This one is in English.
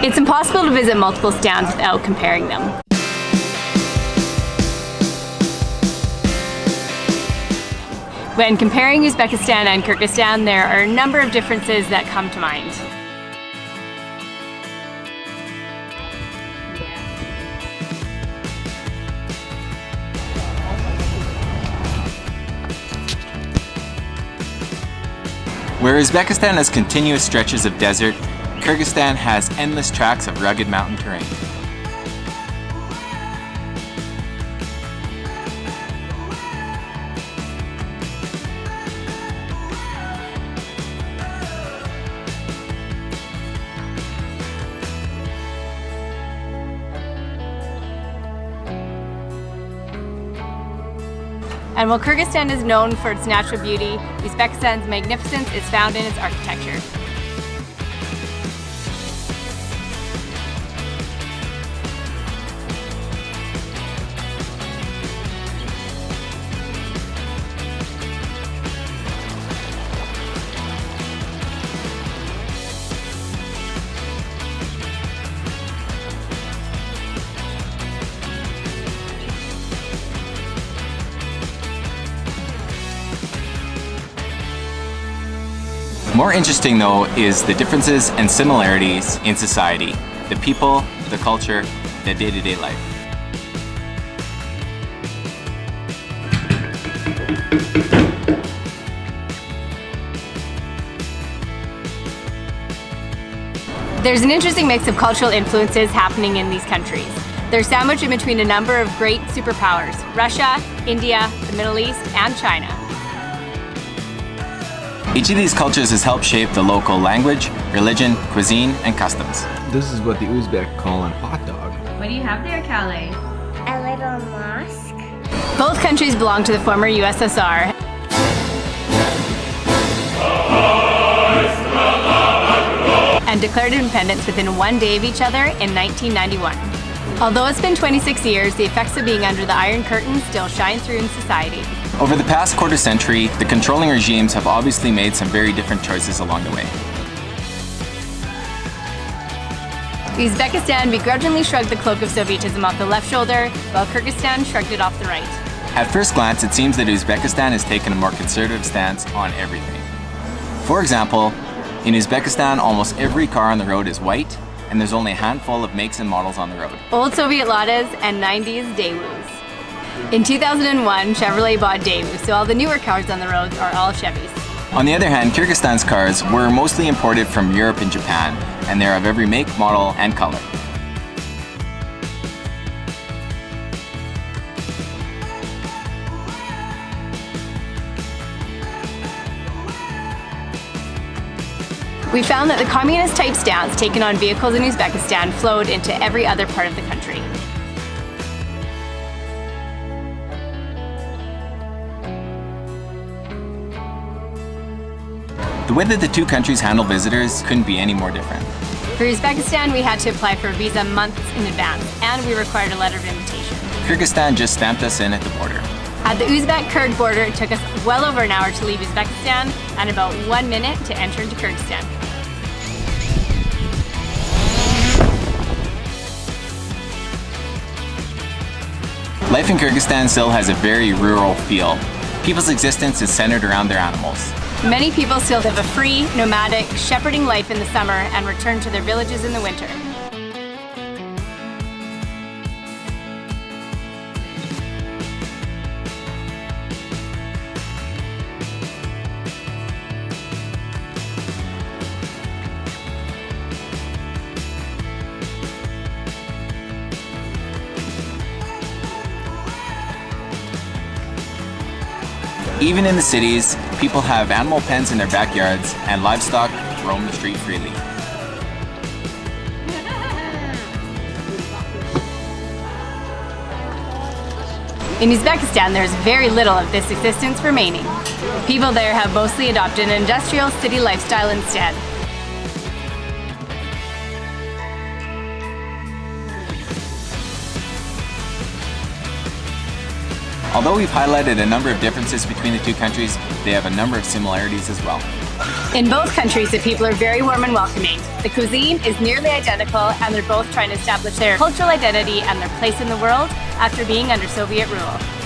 It's impossible to visit multiple stands without comparing them. When comparing Uzbekistan and Kyrgyzstan, there are a number of differences that come to mind. Where Uzbekistan has continuous stretches of desert, Kyrgyzstan has endless tracts of rugged mountain terrain. And while Kyrgyzstan is known for its natural beauty, Uzbekistan's magnificence is found in its architecture. More interesting though is the differences and similarities in society, the people, the culture, the day-to-day life. There's an interesting mix of cultural influences happening in these countries. They're sandwiched in between a number of great superpowers: Russia, India, the Middle East, and China. Each of these cultures has helped shape the local language, religion, cuisine, and customs. This is what the Uzbek call a hot dog. What do you have there, Calais? A little mosque. Both countries belong to the former USSR. And declared independence within one day of each other in 1991. Although it's been 26 years, the effects of being under the Iron Curtain still shine through in society. Over the past quarter century, the controlling regimes have obviously made some very different choices along the way. Uzbekistan begrudgingly shrugged the cloak of Sovietism off the left shoulder, while Kyrgyzstan shrugged it off the right. At first glance, it seems that Uzbekistan has taken a more conservative stance on everything. For example, in Uzbekistan, almost every car on the road is white, and there's only a handful of makes and models on the road. Old Soviet Ladas and 90s Daewoo's. In 2001, Chevrolet bought Daewoo, so all the newer cars on the roads are all Chevys. On the other hand, Kyrgyzstan's cars were mostly imported from Europe and Japan, and they're of every make, model, and color. We found that the communist-type stance taken on vehicles in Uzbekistan flowed into every other part of the country. The way that the two countries handle visitors couldn't be any more different. For Uzbekistan, we had to apply for a visa months in advance, and we required a letter of invitation. Kyrgyzstan just stamped us in at the border. At the Uzbek-Kyrgyz border, it took us well over an hour to leave Uzbekistan and about 1 minute to enter into Kyrgyzstan. Life in Kyrgyzstan still has a very rural feel. People's existence is centered around their animals. Many people still live a free, nomadic, shepherding life in the summer and return to their villages in the winter. Even in the cities, people have animal pens in their backyards and livestock roam the street freely. In Uzbekistan, there's very little of this existence remaining. People there have mostly adopted an industrial city lifestyle instead. Although we've highlighted a number of differences between the two countries, they have a number of similarities as well. In both countries, the people are very warm and welcoming. The cuisine is nearly identical, and they're both trying to establish their cultural identity and their place in the world after being under Soviet rule.